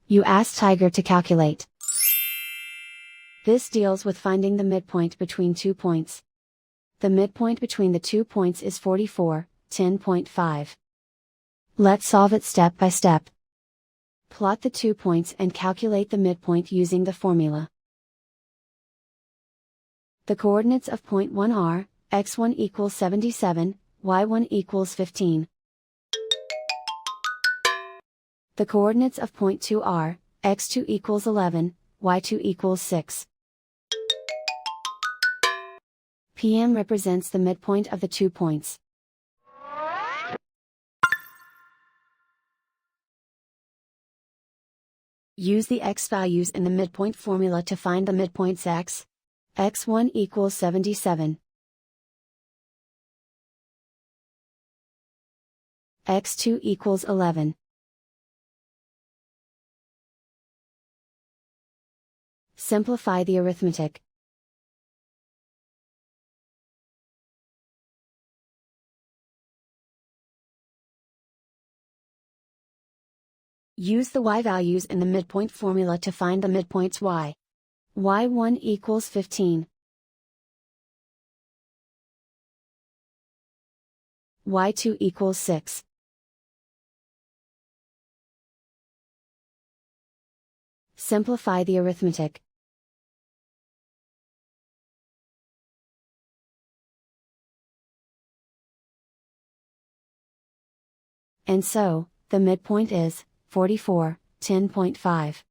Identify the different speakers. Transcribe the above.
Speaker 1: You ask Tiger to calculate. This deals with finding the midpoint between 2 points. The midpoint between the 2 points is 44, 10.5. Let's solve it step by step. Plot the 2 points and calculate the midpoint using the formula. The coordinates of point 1 are, x1 equals 77, y1 equals 15. The coordinates of point 2 are, x2 equals 11, y2 equals 6. PM represents the midpoint of the 2 points. Use the x values in the midpoint formula to find the midpoints x. x1 equals 77. x2 equals 11. Simplify the arithmetic. Use the y values in the midpoint formula to find the midpoints y. y1 equals 15. y2 equals 6. Simplify the arithmetic. And so, the midpoint is 44, 10.5.